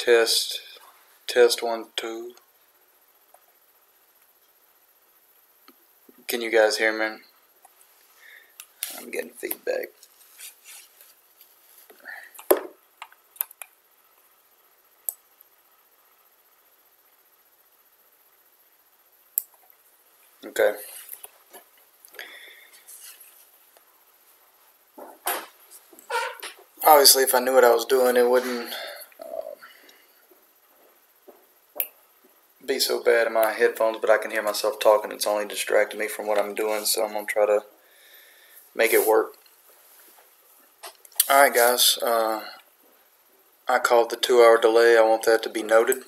Test, test 1, 2. Can you guys hear me? I'm getting feedback. Okay. Obviously, if I knew what I was doing, it wouldn't be so bad in my headphones, but I can hear myself talking. It's only distracting me from what I'm doing, so I'm going to try to make it work. Alright guys, I called the 2-hour delay. I want that to be noted.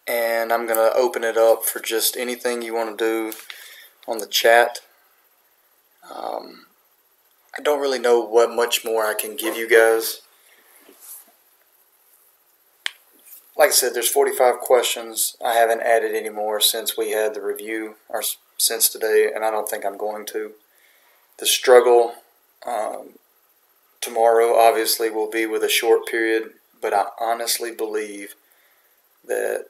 And I'm going to open it up for just anything you want to do on the chat. I don't really know what much more I can give you guys. Like I said, there's 45 questions. I haven't added any more since we had the review, or since today, and I don't think I'm going to. The struggle tomorrow obviously will be with a short period, but I honestly believe that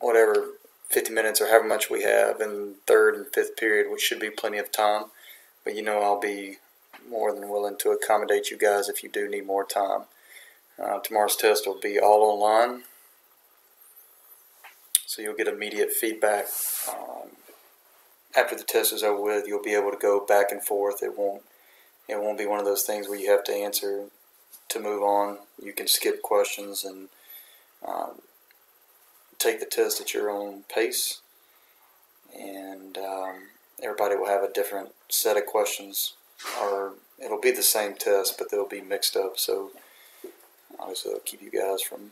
whatever 50 minutes or however much we have in third and fifth period, which should be plenty of time, but you know I'll be more than willing to accommodate you guys if you do need more time. Tomorrow's test will be all online, so you'll get immediate feedback. After the test is over with, you'll be able to go back and forth. It won't be one of those things where you have to answer to move on. You can skip questions and take the test at your own pace, and everybody will have a different set of questions, or it'll be the same test, but they'll be mixed up, so obviously it'll keep you guys from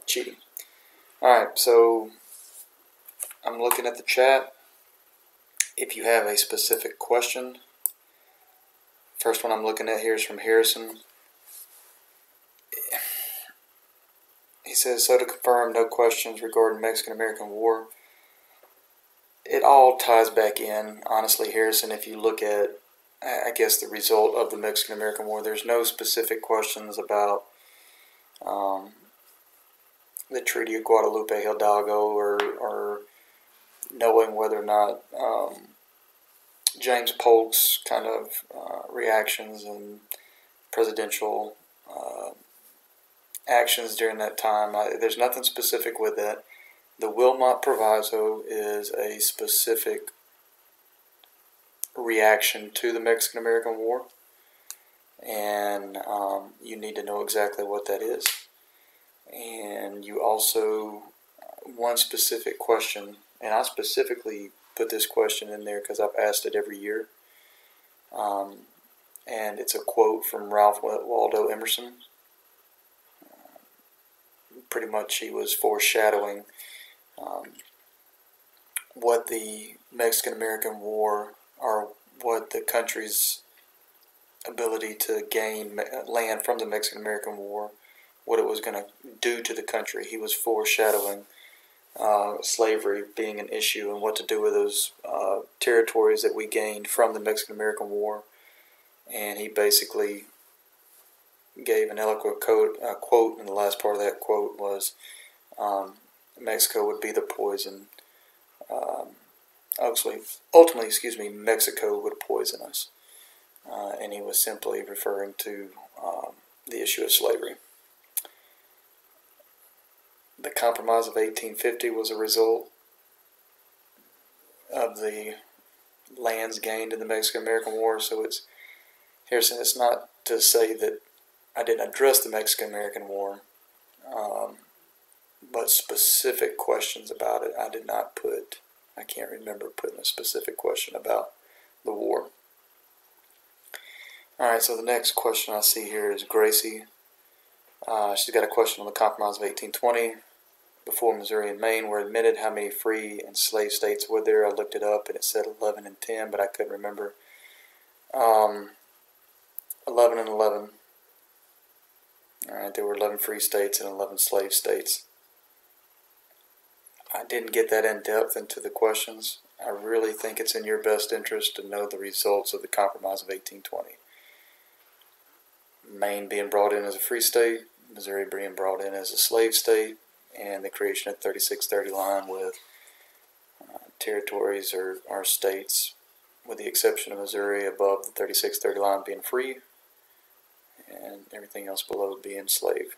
cheating. Alright, so I'm looking at the chat. If you have a specific question, first one I'm looking at here is from Harrison. He says, so to confirm, no questions regarding Mexican-American War. It all ties back in, honestly, Harrison. If you look at, I guess, the result of the Mexican-American War, there's no specific questions about the Treaty of Guadalupe Hidalgo, or knowing whether or not James Polk's kind of reactions and presidential actions during that time. There's nothing specific with that. The Wilmot Proviso is a specific reaction to the Mexican-American War, and you need to know exactly what that is. And you also, one specific question, and I specifically put this question in there because I've asked it every year, and it's a quote from Ralph Waldo Emerson. Pretty much he was foreshadowing what the Mexican-American War, or what the country's ability to gain land from the Mexican-American War, what it was going to do to the country. He was foreshadowing slavery being an issue and what to do with those territories that we gained from the Mexican-American War. And he basically gave an eloquent quote, and the last part of that quote was, Mexico would be the poison. Ultimately, Mexico would poison us. And he was simply referring to the issue of slavery. The Compromise of 1850 was a result of the lands gained in the Mexican-American War. So Harrison, it's not to say that I didn't address the Mexican-American War, but specific questions about it I did not put. I can't remember putting a specific question about the war. Alright, so the next question I see here is Gracie. She's got a question on the Compromise of 1820. Before Missouri and Maine were admitted, how many free and slave states were there? I looked it up and it said 11 and 10, but I couldn't remember. 11 and 11. Alright, there were 11 free states and 11 slave states. I didn't get that in depth into the questions. I really think it's in your best interest to know the results of the Compromise of 1820. Maine being brought in as a free state, Missouri being brought in as a slave state, and the creation of the 3630 line with territories or states, with the exception of Missouri, above the 3630 line being free, and everything else below being slave.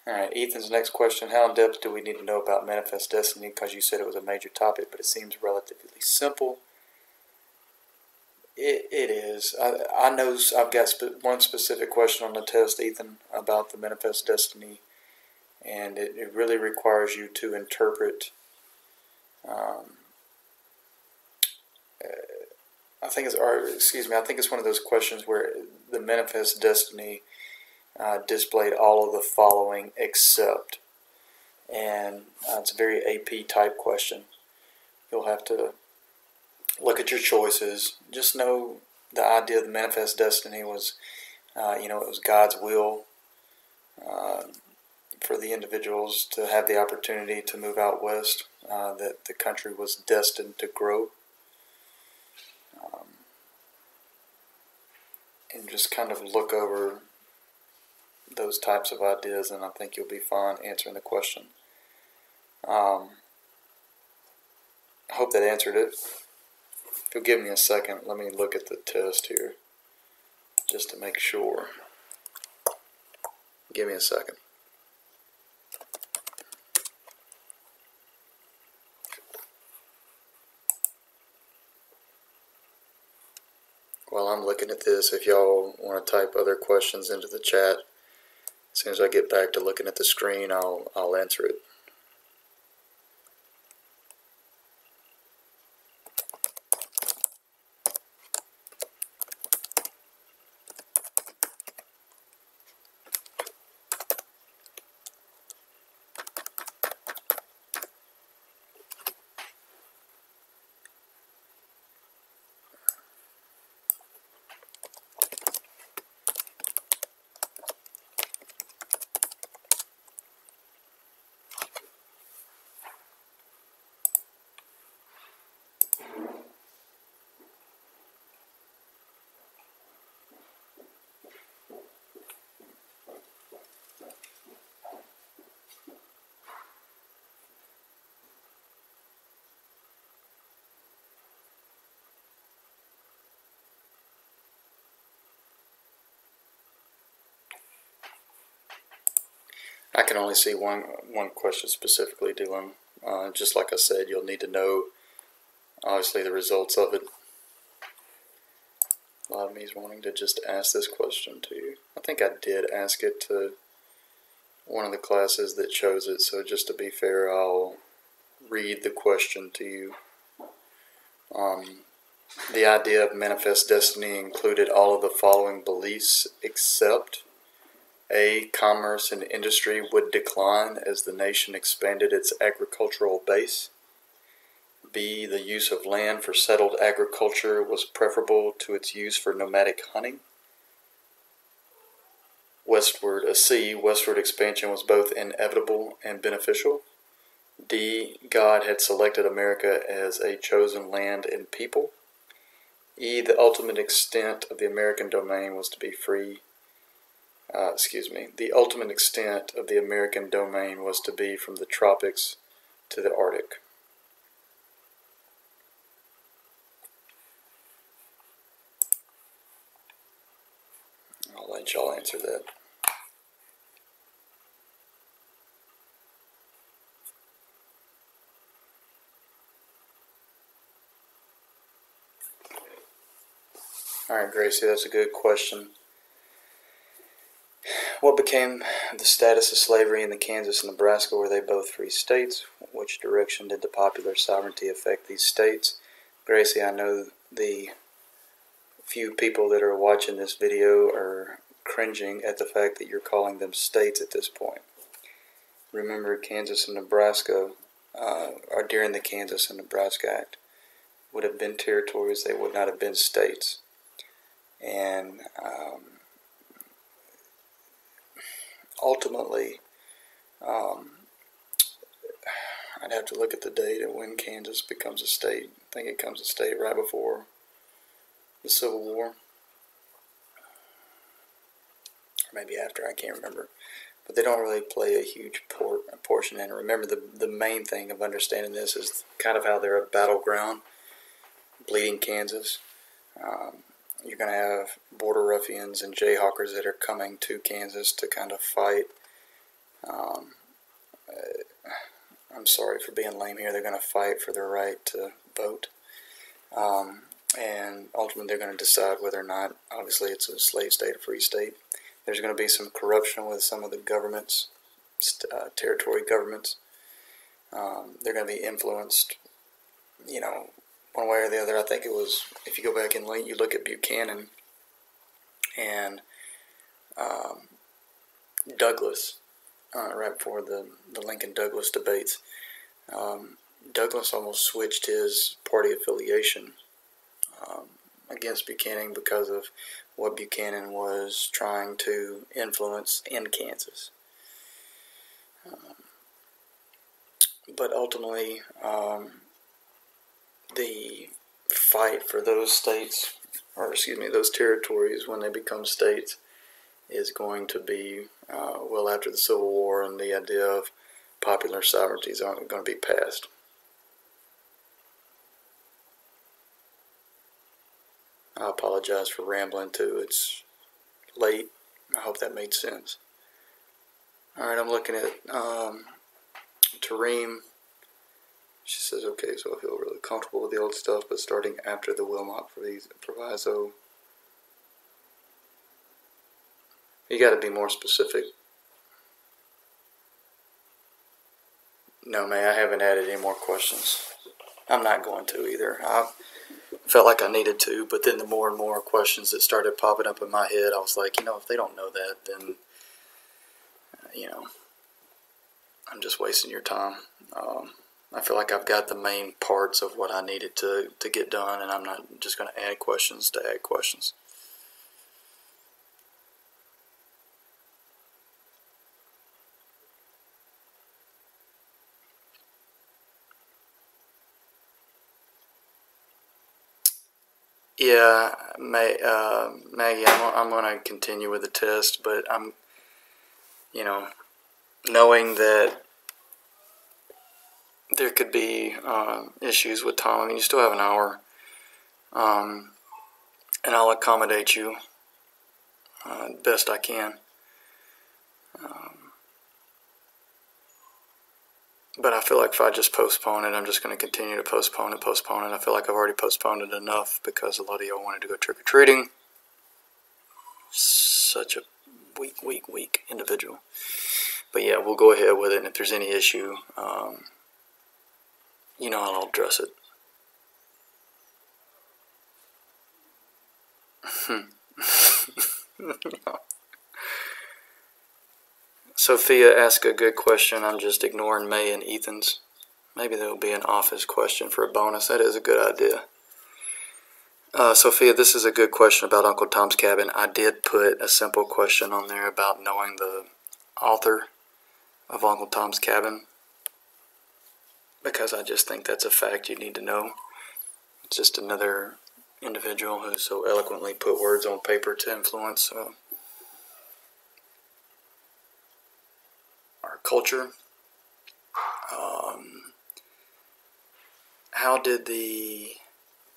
Alright, Ethan's next question: how in depth do we need to know about manifest destiny? Because you said it was a major topic, but it seems relatively simple. It is. I know I've got one specific question on the test, Ethan, about the manifest destiny, and it really requires you to interpret. I think it's one of those questions where the manifest destiny displayed all of the following except, and it's a very AP type question. You'll have to look at your choices. Just know the idea of the manifest destiny was, it was God's will for the individuals to have the opportunity to move out west, that the country was destined to grow. And just kind of look over those types of ideas, and I think you'll be fine answering the question. I hope that answered it. If you'll give me a second, let me look at the test here, just to make sure. Give me a second. While I'm looking at this, if y'all want to type other questions into the chat, as soon as I get back to looking at the screen, I'll answer it. I can only see one question specifically, Dylan. Just like I said, you'll need to know, obviously, the results of it. A lot of me is wanting to just ask this question to you. I think I did ask it to one of the classes that chose it, so just to be fair, I'll read the question to you. The idea of manifest destiny included all of the following beliefs except: A. Commerce and industry would decline as the nation expanded its agricultural base. B. The use of land for settled agriculture was preferable to its use for nomadic hunting. C. Westward expansion was both inevitable and beneficial. D. God had selected America as a chosen land and people. E. The ultimate extent of the American domain was to be free. The ultimate extent of the American domain was to be from the tropics to the Arctic. I'll let y'all answer that. Alright, Gracie, that's a good question. What became the status of slavery in Kansas and Nebraska? Were they both free states? Which direction did the popular sovereignty affect these states? Gracie, I know the few people that are watching this video are cringing at the fact that you're calling them states at this point. Remember, Kansas and Nebraska, or during the Kansas and Nebraska Act, would have been territories. They would not have been states. And ultimately, I'd have to look at the date of when Kansas becomes a state. I think it comes a state right before the Civil War, or maybe after, I can't remember. But they don't really play a huge portion in it. Remember, the main thing of understanding this is kind of how they're a battleground, bleeding Kansas. You're going to have border ruffians and jayhawkers that are coming to Kansas to kind of fight. I'm sorry for being lame here. They're going to fight for their right to vote. And ultimately they're going to decide whether or not, obviously it's a slave state or free state. There's going to be some corruption with some of the governments, territory governments. They're going to be influenced, one way or the other. I think it was, if you go back and you look at Buchanan and Douglas, right before the Lincoln-Douglas debates, Douglas almost switched his party affiliation against Buchanan because of what Buchanan was trying to influence in Kansas. But ultimately, the fight for those states, those territories when they become states, is going to be well after the Civil War and the idea of popular sovereignty is going to be passed. I apologize for rambling too. It's late. I hope that made sense. Alright, I'm looking at Tareem. She says, okay, so I feel really comfortable with the old stuff, but starting after the Wilmot Proviso. You got to be more specific. No, May, I haven't added any more questions. I'm not going to either. I felt like I needed to, but then the more and more questions that started popping up in my head, I was like, if they don't know that, then, I'm just wasting your time. I feel like I've got the main parts of what I needed to get done, and I'm not just going to add questions to add questions. Yeah, Maggie, I'm going to continue with the test, but I'm, knowing that there could be issues with time. I mean, you still have an hour, and I'll accommodate you best I can. But I feel like if I just postpone it, I'm just going to continue to postpone it. I feel like I've already postponed it enough because a lot of y'all wanted to go trick-or-treating. Such a weak individual. But yeah, we'll go ahead with it, and if there's any issue, I'll address it. Sophia asked a good question. I'm just ignoring May and Ethan's. Maybe there will be an office question for a bonus. That is a good idea. Sophia, this is a good question about Uncle Tom's Cabin. I did put a simple question on there about knowing the author of Uncle Tom's Cabin, because I just think that's a fact you need to know. It's just another individual who so eloquently put words on paper to influence our culture. How did the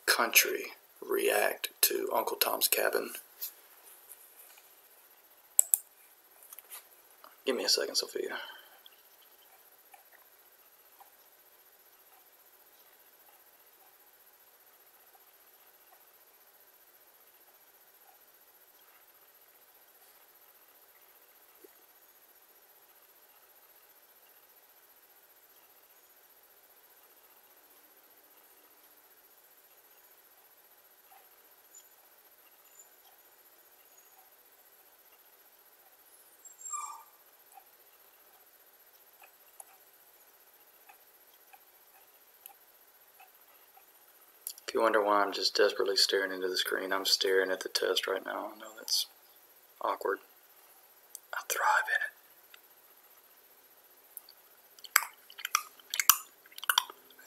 country react to Uncle Tom's Cabin? Give me a second, Sophia. If you wonder why I'm just desperately staring into the screen, I'm staring at the test right now. I know that's awkward. I thrive in it.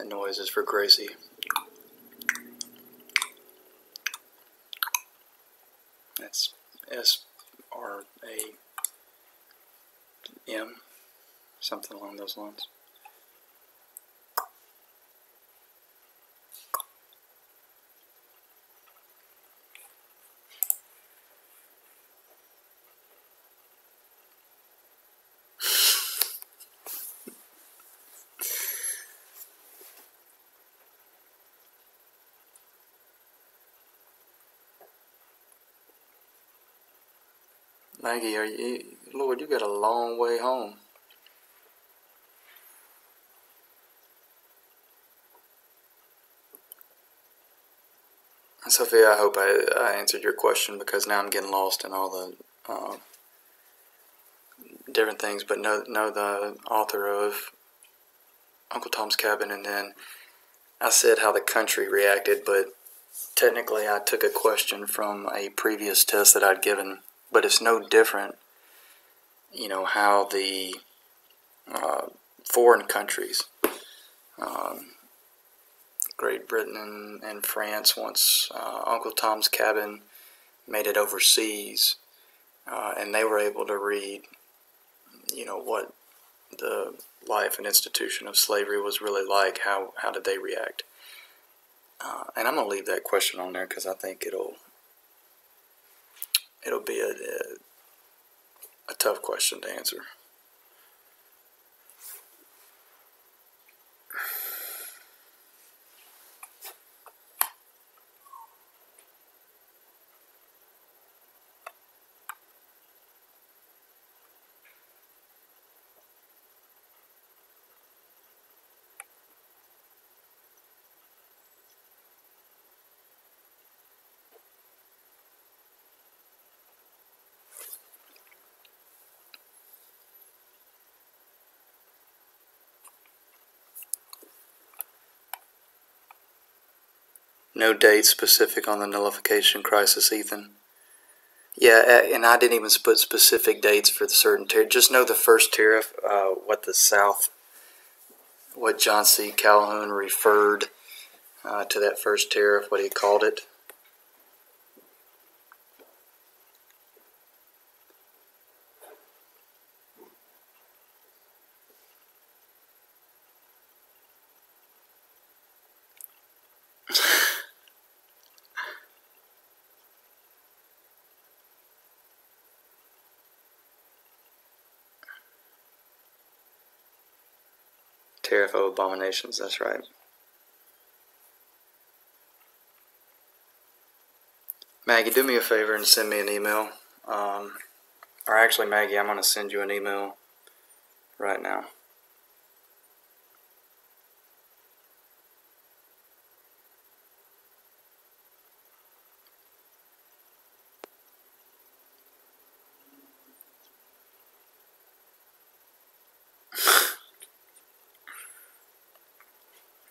That noise is for Gracie. That's SRAM, something along those lines. Maggie, Lord, you got a long way home. Sophia, I hope I answered your question, because now I'm getting lost in all the different things, but know the author of Uncle Tom's Cabin, and then I said how the country reacted, but technically I took a question from a previous test that I'd given, but it's no different, how the foreign countries, Great Britain and France, once Uncle Tom's Cabin made it overseas, and they were able to read, what the life and institution of slavery was really like. How did they react? And I'm gonna leave that question on there because I think it'll be a tough question to answer. No date specific on the nullification crisis, Ethan. Yeah, and I didn't even put specific dates for the certain tariff. Just know the first tariff, what John C. Calhoun referred to that first tariff, what he called it. Tariff of abominations, that's right. Maggie, do me a favor and send me an email. Or actually, Maggie, I'm going to send you an email right now.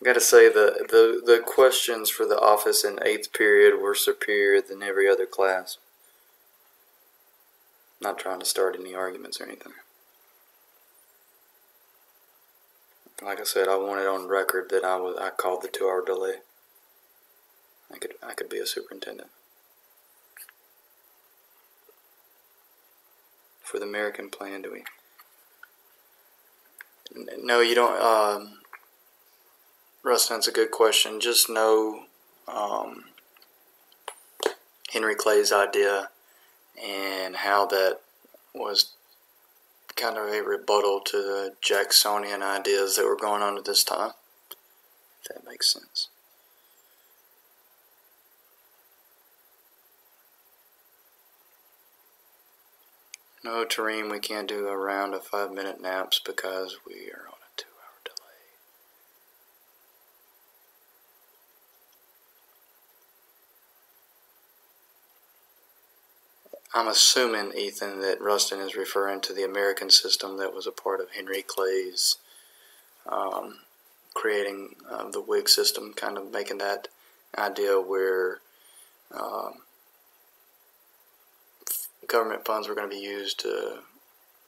I gotta say, the questions for the office in 8th period were superior than every other class. Not trying to start any arguments or anything. Like I said, I want it on record that I called the 2-hour delay. I could be a superintendent. For the American plan, do we? No, you don't. Rustin, that's a good question. Just know Henry Clay's idea and how that was kind of a rebuttal to the Jacksonian ideas that were going on at this time. If that makes sense. No, Tareem, we can't do a round of 5-minute naps because we are on a 2-hour delay. I'm assuming, Ethan, that Rustin is referring to the American system that was a part of Henry Clay's creating the Whig system, kind of making that idea where government funds were going to be used to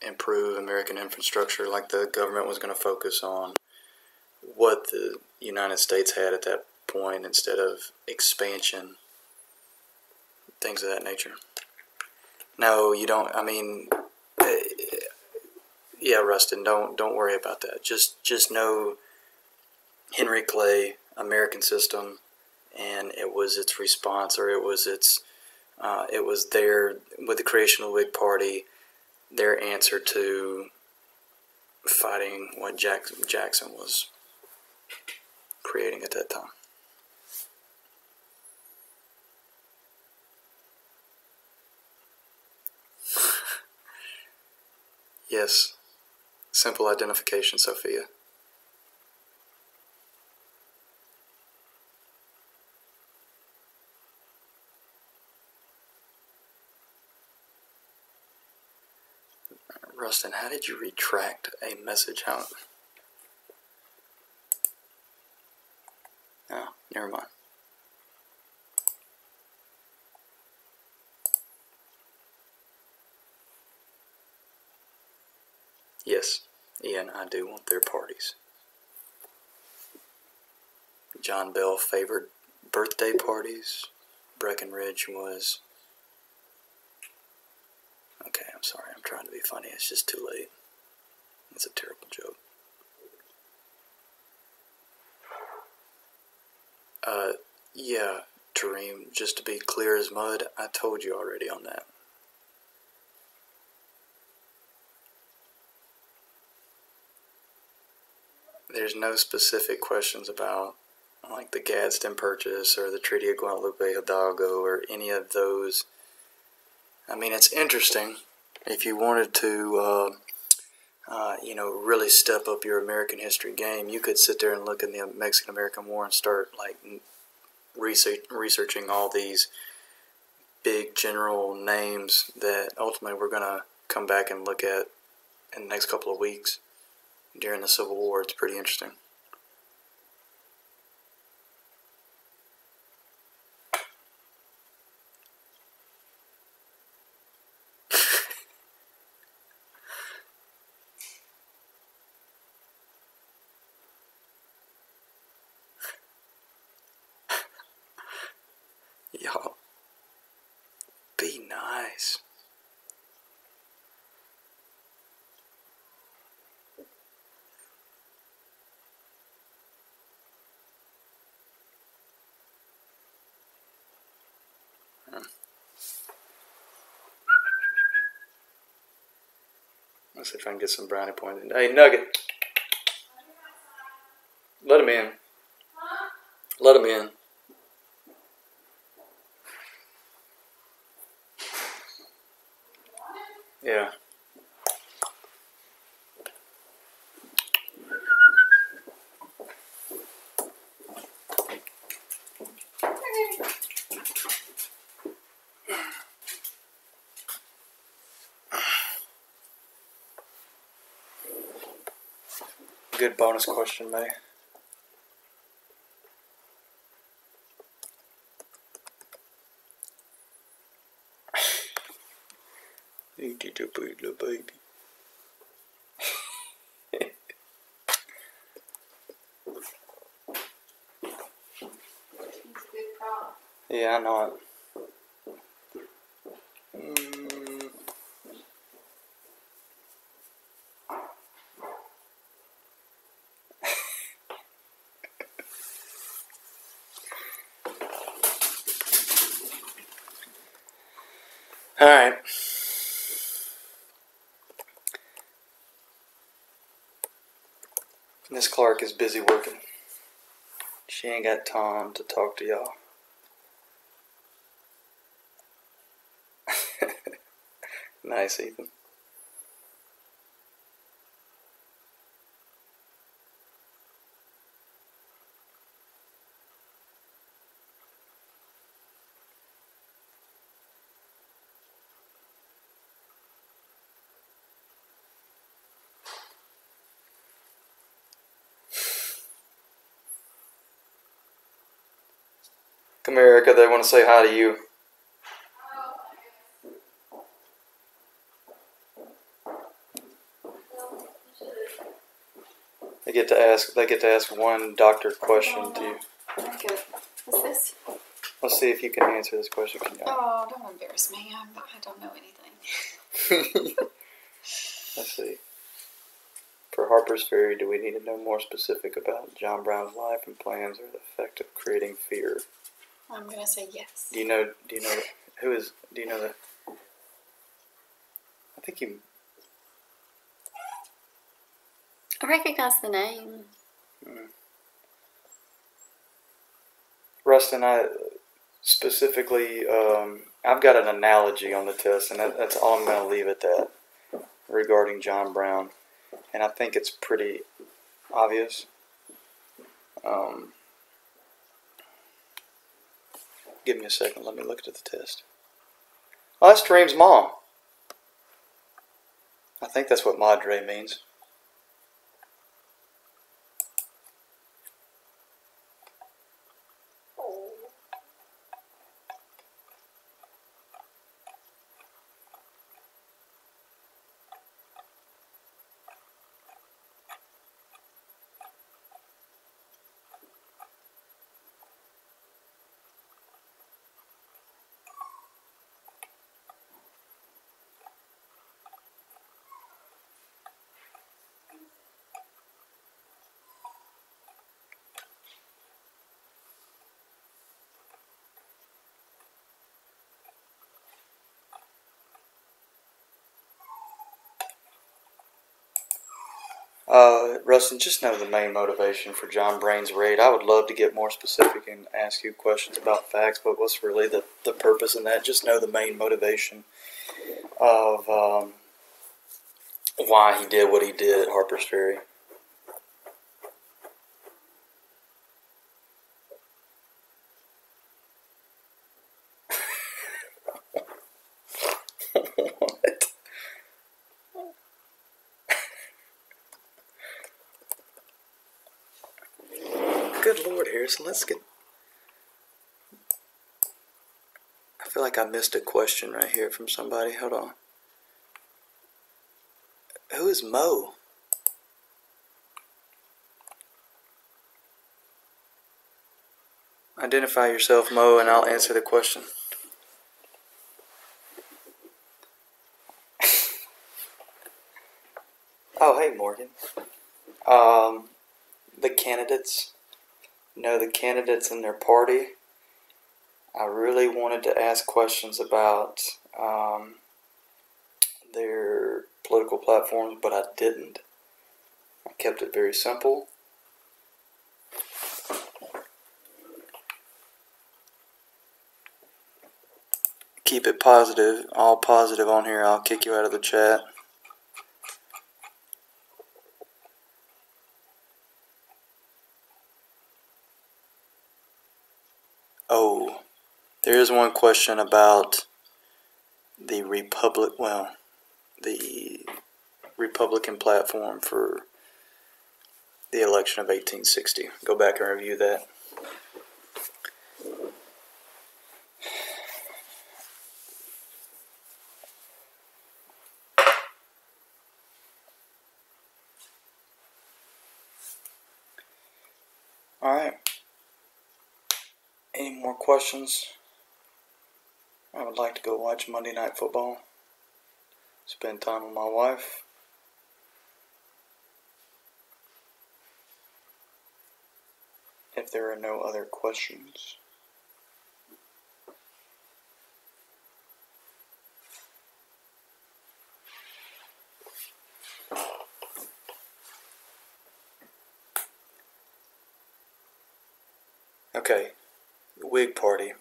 improve American infrastructure, like the government was going to focus on what the United States had at that point instead of expansion, things of that nature. No, you don't. I mean, yeah, Rustin, don't worry about that. Just know Henry Clay, American System, and it was its response, or it was their, with the creation of the Whig Party, their answer to fighting what Jackson was creating at that time. Yes, simple identification, Sophia. Rustin, how did you retract a message out? Oh, never mind. Yes, Ian, I do want their parties. John Bell favored birthday parties. Breckinridge was... Okay, I'm sorry, I'm trying to be funny. It's just too late. It's a terrible joke. Yeah, Tareem, just to be clear as mud, I told you already on that. There's no specific questions about, like, the Gadsden Purchase or the Treaty of Guadalupe Hidalgo or any of those. I mean, it's interesting. If you wanted to, really step up your American history game, you could sit there and look in the Mexican-American War and start, like, researching all these big general names that ultimately we're going to come back and look at in the next couple of weeks during the Civil War. It's pretty interesting. Y'all, be nice. Let's see if I can get some brownie points. Hey, Nugget. Let him in. Let him in. Yeah. Good bonus question, May. You did a pretty little baby. Yeah, I know it. Alright. Miss Clark is busy working. She ain't got time to talk to y'all. Nice, Ethan. Come here, Erica. They want to say hi to you. They get to ask one doctor question to you. Okay. What's this? Let's see if you can answer this question. Can you? Oh, don't embarrass me. I don't know anything. Let's see. For Harper's Ferry, do we need to know more specific about John Brown's life and plans or the effect of creating fear? I'm gonna say yes. Do you know who is? Do you know that? I think you. I recognize the name. Rustin, I specifically, I've got an analogy on the test, and that's all I'm going to leave at that regarding John Brown, and I think it's pretty obvious. Give me a second. Let me look at the test. Oh, that's Dream's mom. I think that's what Madre means. Rustin, just know the main motivation for John Brain's raid. I would love to get more specific and ask you questions about facts, but what's really the purpose in that? Just know the main motivation of why he did what he did at Harper's Ferry. What? Good Lord, Harrison, let's get... I feel like I missed a question right here from somebody. Hold on. Who is Mo? Identify yourself, Mo, and I'll answer the question. Oh, hey, Morgan. The candidates. The candidates and their party. I really wanted to ask questions about their political platforms, but I didn't. I kept it very simple. Keep it positive, all positive on here. I'll kick you out of the chat. Oh, there is one question about the the Republican platform for the election of 1860. Go back and review that. Alright. Any more questions? I would like to go watch Monday Night Football. Spend time with my wife. If there are no other questions. Okay, the Whig Party.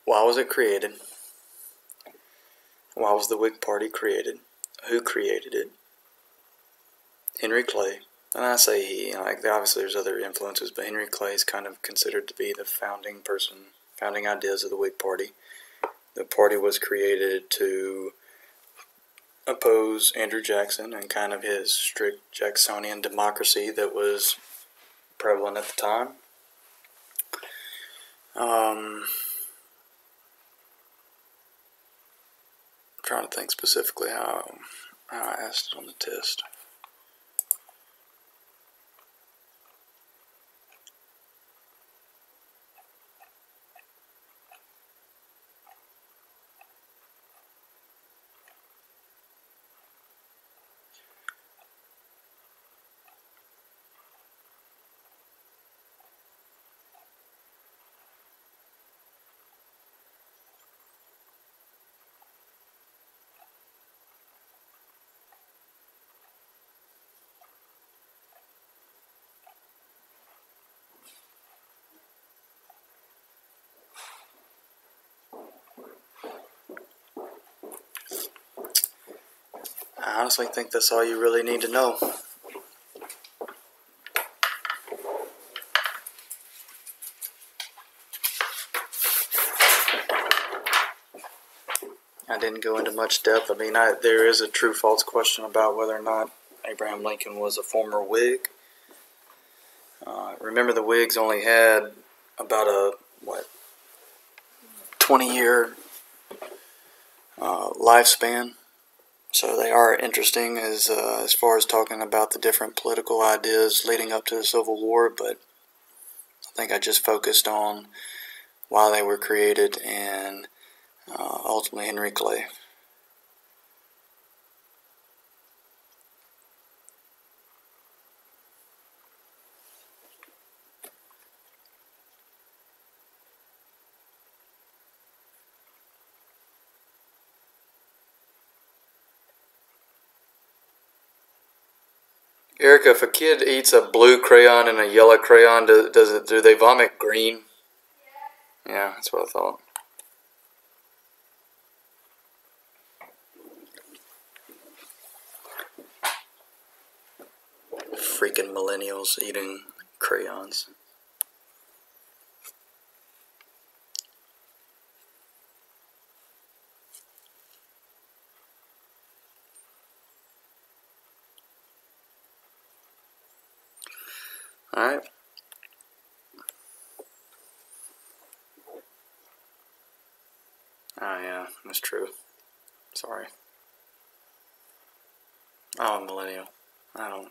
Why was it created? Why was the Whig Party created? Who created it? Henry Clay. And I say he, obviously there's other influences, but Henry Clay is kind of considered to be the founding ideas of the Whig Party. The party was created to oppose Andrew Jackson and kind of his strict Jacksonian democracy that was prevalent at the time. Trying to think specifically how I asked it on the test. I honestly think that's all you really need to know. I didn't go into much depth. I mean, there is a true-false question about whether or not Abraham Lincoln was a former Whig. Remember, the Whigs only had about a 20-year lifespan, so they are interesting as far as talking about the different political ideas leading up to the Civil War. But I think I just focused on why they were created and ultimately Henry Clay. Erica, if a kid eats a blue crayon and a yellow crayon, do they vomit green? Yeah, that's what I thought. Freaking millennials eating crayons. Alright. Oh yeah, that's true. Sorry. I'm a millennial. I don't.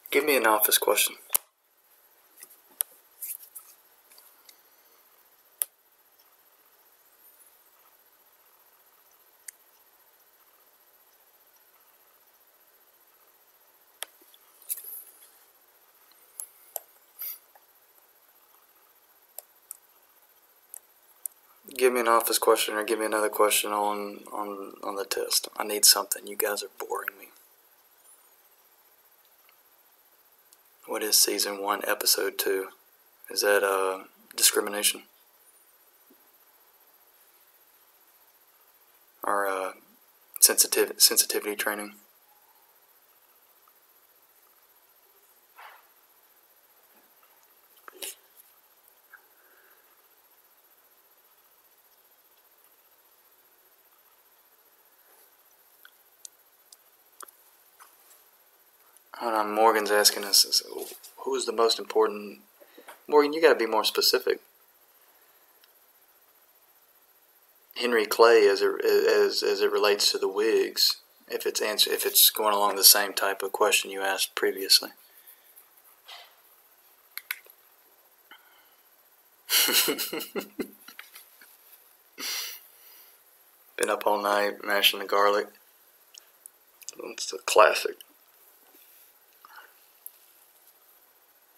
Give me an office question. Give me an office question or give me another question on the test. I need something. You guys are boring me. What is season 1, episode 2? Is that discrimination? Or sensitivity training? Hold on, Morgan's asking us, who is the most important? Morgan, you gotta be more specific. Henry Clay, as it relates to the Whigs, if it's going along the same type of question you asked previously. Been up all night mashing the garlic. It's a classic.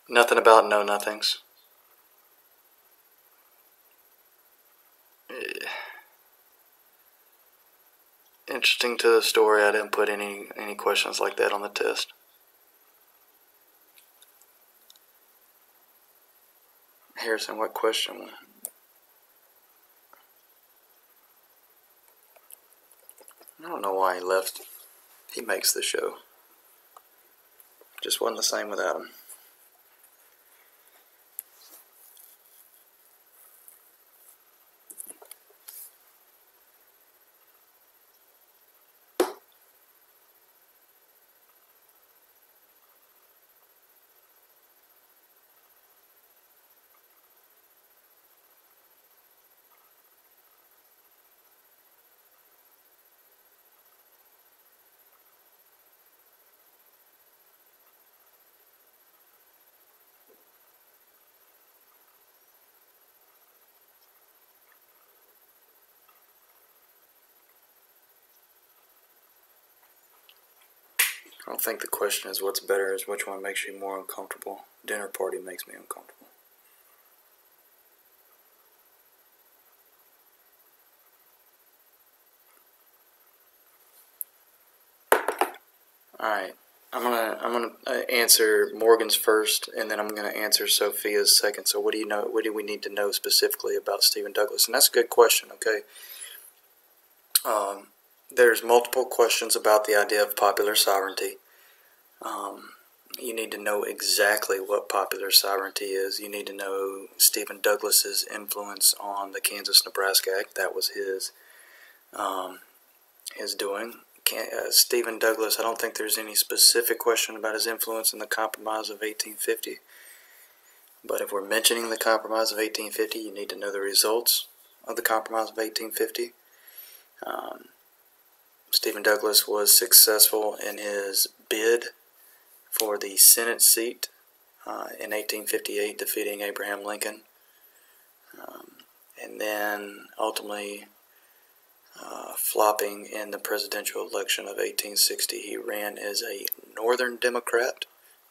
Nothing about know nothings. Interesting to the story, I didn't put any questions like that on the test. Harrison, what question? I don't know why he left. He makes the show. Just wasn't the same without him. I don't think the question is what's better, is which one makes you more uncomfortable. Dinner party makes me uncomfortable. Alright, I'm gonna answer Morgan's first, and then I'm gonna answer Sophia's second. So what do you know? What do we need to know specifically about Stephen Douglas? And that's a good question. Okay. There's multiple questions about the idea of popular sovereignty. You need to know exactly what popular sovereignty is. You need to know Stephen Douglas's influence on the Kansas-Nebraska Act. That was his doing. Stephen Douglas, I don't think there's any specific question about his influence in the Compromise of 1850. But if we're mentioning the Compromise of 1850, you need to know the results of the Compromise of 1850. Stephen Douglas was successful in his bid for the Senate seat in 1858, defeating Abraham Lincoln. And then ultimately flopping in the presidential election of 1860. He ran as a Northern Democrat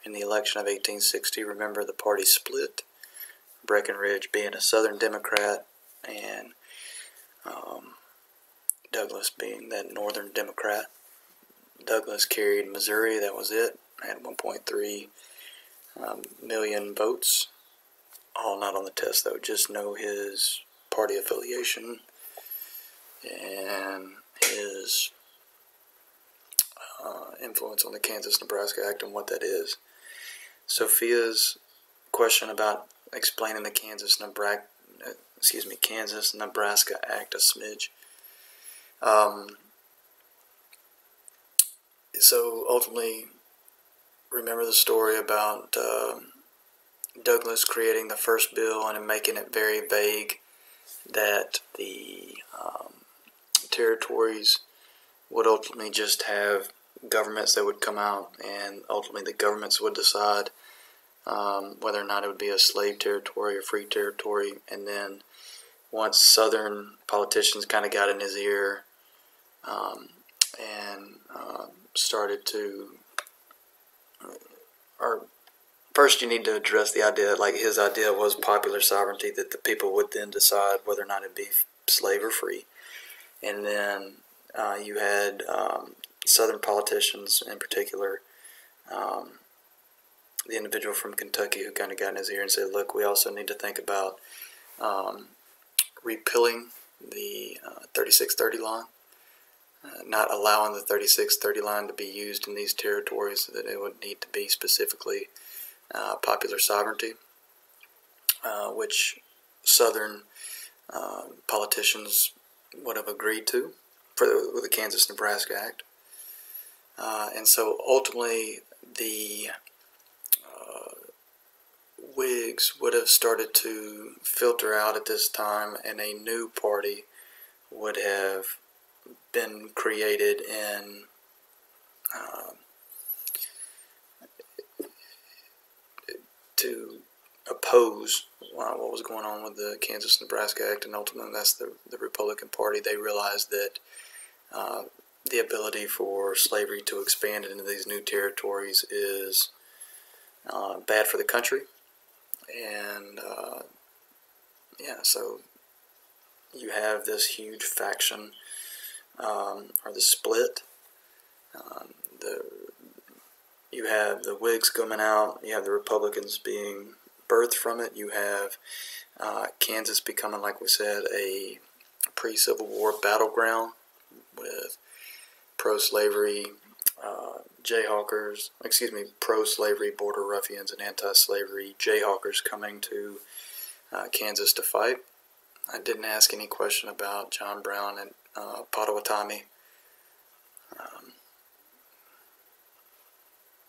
in the election of 1860. Remember, the party split, Breckinridge being a Southern Democrat and Douglas being that Northern Democrat. Douglas carried Missouri, that was it, had 1.3 million votes. All not on the test though, just know his party affiliation and his influence on the Kansas-Nebraska Act and what that is. Sophia's question about explaining the Kansas-Nebraska Act a smidge. So ultimately, remember the story about Douglas creating the first bill and making it very vague that the territories would ultimately just have governments that would come out, and ultimately the governments would decide whether or not it would be a slave territory or free territory. And then once Southern politicians kind of got in his ear and started to, or first you need to address the idea, like his idea was popular sovereignty, that the people would then decide whether or not it'd be slave or free. And then you had Southern politicians, in particular, the individual from Kentucky who kind of got in his ear and said, look, we also need to think about repealing the 3630 line, not allowing the 3630 line to be used in these territories, that it would need to be specifically popular sovereignty, which Southern politicians would have agreed to with the Kansas-Nebraska Act. And so ultimately the Whigs would have started to filter out at this time, and a new party would have been created in to oppose what was going on with the Kansas-Nebraska Act, and ultimately that's the Republican Party. They realized that the ability for slavery to expand into these new territories is bad for the country. And so you have this huge faction, or the split. You have the Whigs coming out, you have the Republicans being birthed from it, you have Kansas becoming, like we said, a pre-Civil War battleground with pro-slavery pro-slavery border ruffians and anti-slavery Jayhawkers coming to Kansas to fight. I didn't ask any question about John Brown and Potawatomi,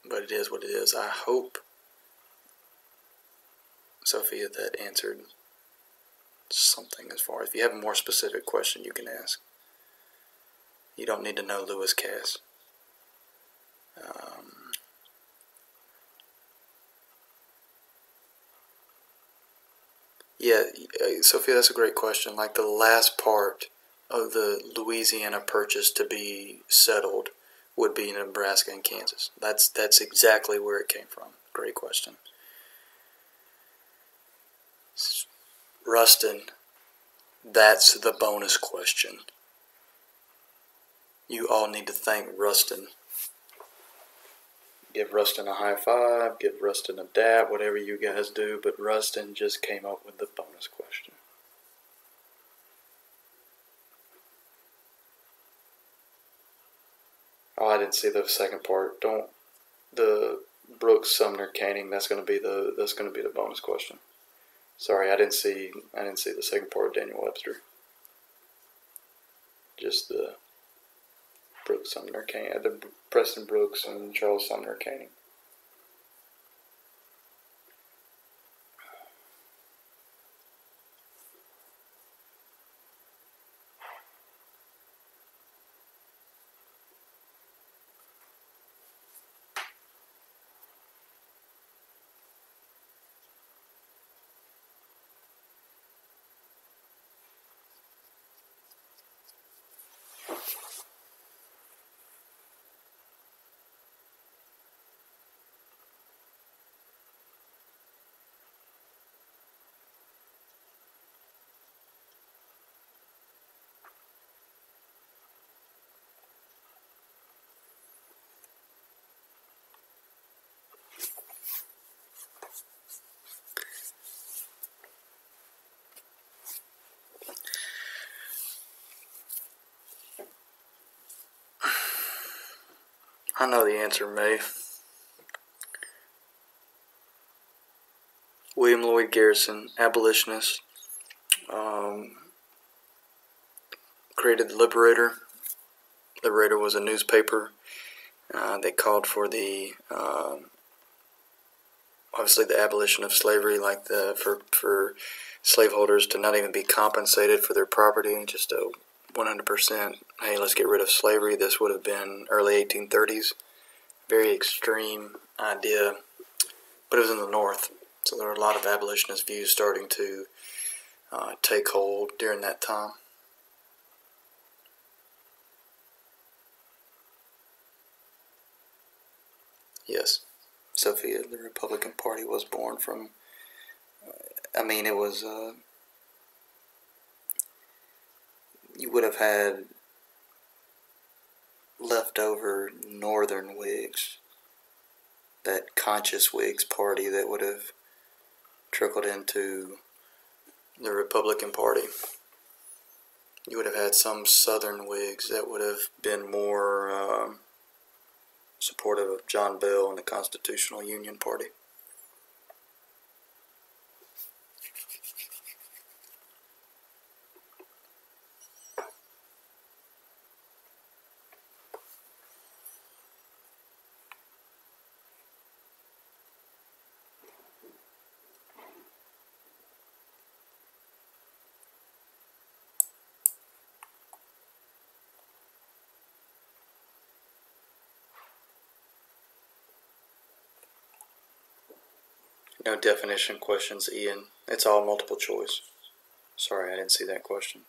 but it is what it is. I hope, Sophia, that answered something as far as, if you have a more specific question you can ask. You don't need to know Lewis Cass. Sophia, that's a great question. Like the last part of the Louisiana Purchase to be settled would be Nebraska and Kansas. That's exactly where it came from. Great question. Rustin, that's the bonus question. You all need to thank Rustin Give Rustin a high five, give Rustin a dap, whatever you guys do, but Rustin just came up with the bonus question. Oh, I didn't see the second part. Don't the Brooks Sumner Canning. That's gonna be the bonus question. Sorry, I didn't see the second part of Daniel Webster. Just the Brooks Sumner Canning, the Preston Brooks and Charles Sumner Canning. I know the answer, May. William Lloyd Garrison, abolitionist, created the Liberator. Liberator was a newspaper that called for the obviously the abolition of slavery, like for slaveholders to not even be compensated for their property, just a 100%. Hey, let's get rid of slavery. This would have been early 1830s. Very extreme idea, but it was in the North, so there were a lot of abolitionist views starting to take hold during that time. Yes, Sophia, the Republican Party was born from, it was, you would have had leftover Northern Whigs, that conscious Whigs party that would have trickled into the Republican Party. You would have had some Southern Whigs that would have been more supportive of John Bell and the Constitutional Union Party. No definition questions, Ian. It's all multiple choice. Sorry, I didn't see that question.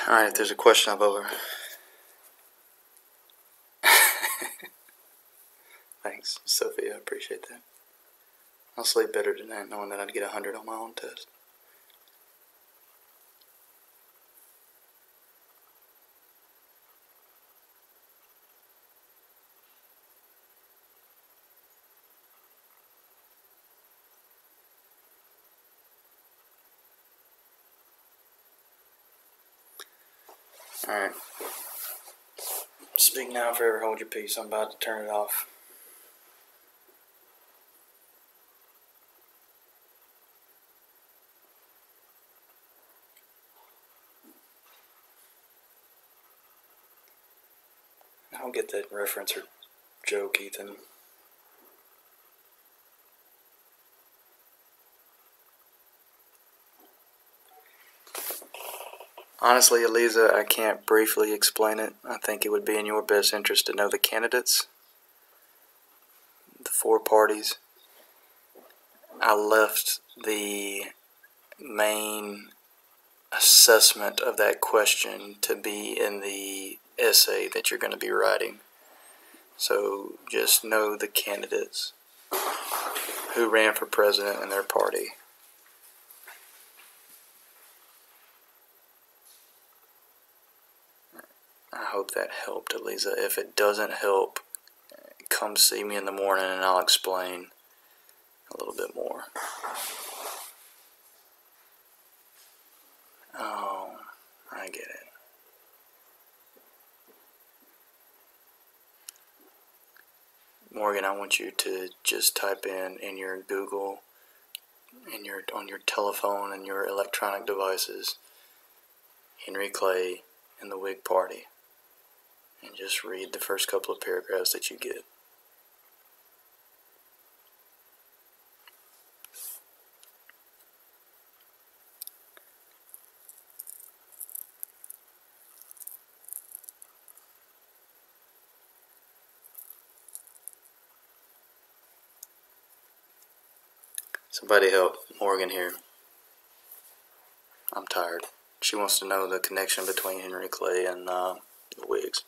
Alright, if there's a question up over. Thanks, Sophia. I appreciate that. I'll sleep better tonight knowing that I'd get 100 on my own test. Alright. Speak now, forever hold your peace. I'm about to turn it off. I don't get that reference or joke, Ethan. Honestly, Eliza, I can't briefly explain it. I think it would be in your best interest to know the candidates, the four parties. I left the main assessment of that question to be in the essay that you're going to be writing. So just know the candidates who ran for president in their party. hope that helped, Eliza. If it doesn't help, come see me in the morning and I'll explain a little bit more. Oh, I get it. Morgan, I want you to just type in your Google, on your telephone and your electronic devices, Henry Clay and the Whig Party, and just read the first couple of paragraphs that you get. Somebody help Morgan here. I'm tired. She wants to know the connection between Henry Clay and the Whigs.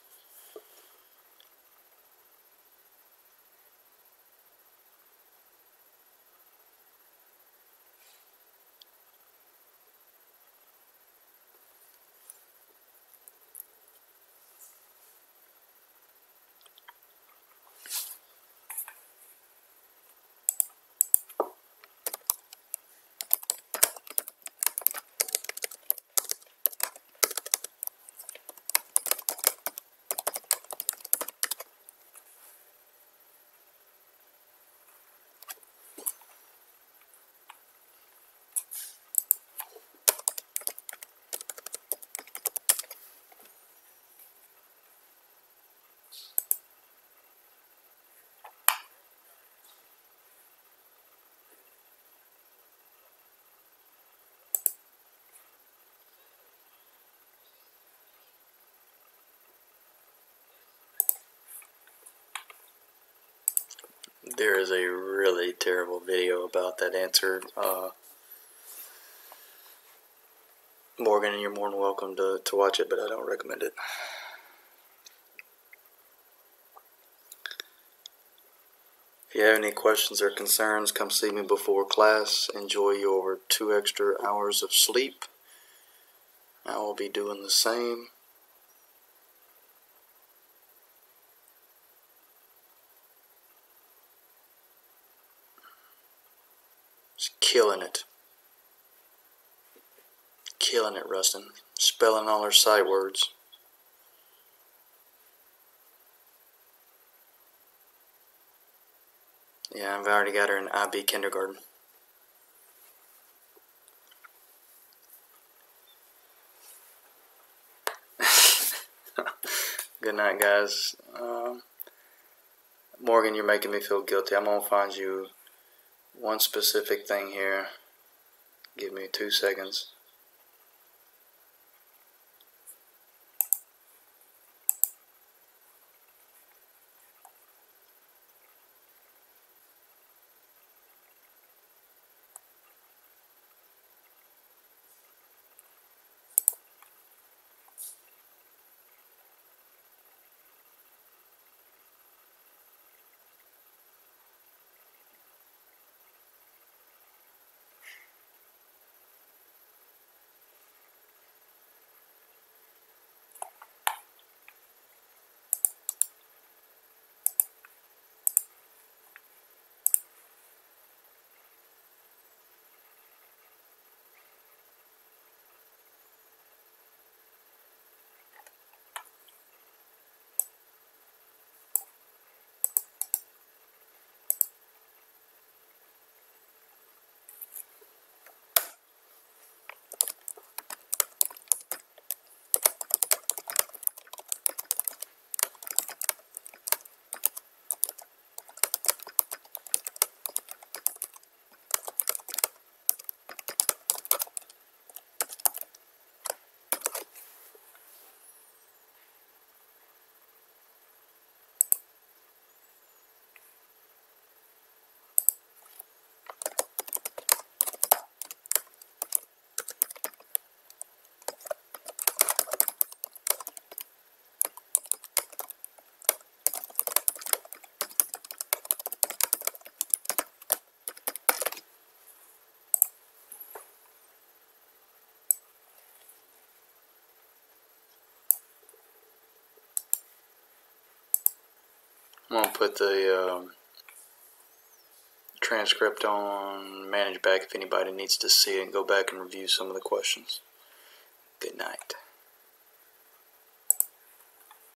There is a really terrible video about that answer. Morgan, and you're more than welcome to watch it, but I don't recommend it. If you have any questions or concerns, come see me before class. Enjoy your 2 extra hours of sleep. I will be doing the same. Just killing it. Killing it, Rustin. Spelling all her sight words. Yeah, I've already got her in IB kindergarten. Good night, guys. Morgan, you're making me feel guilty. I'm going to find you one specific thing here. Give me 2 seconds. I'm going to put the transcript on Manage Back if anybody needs to see it and go back and review some of the questions. Good night.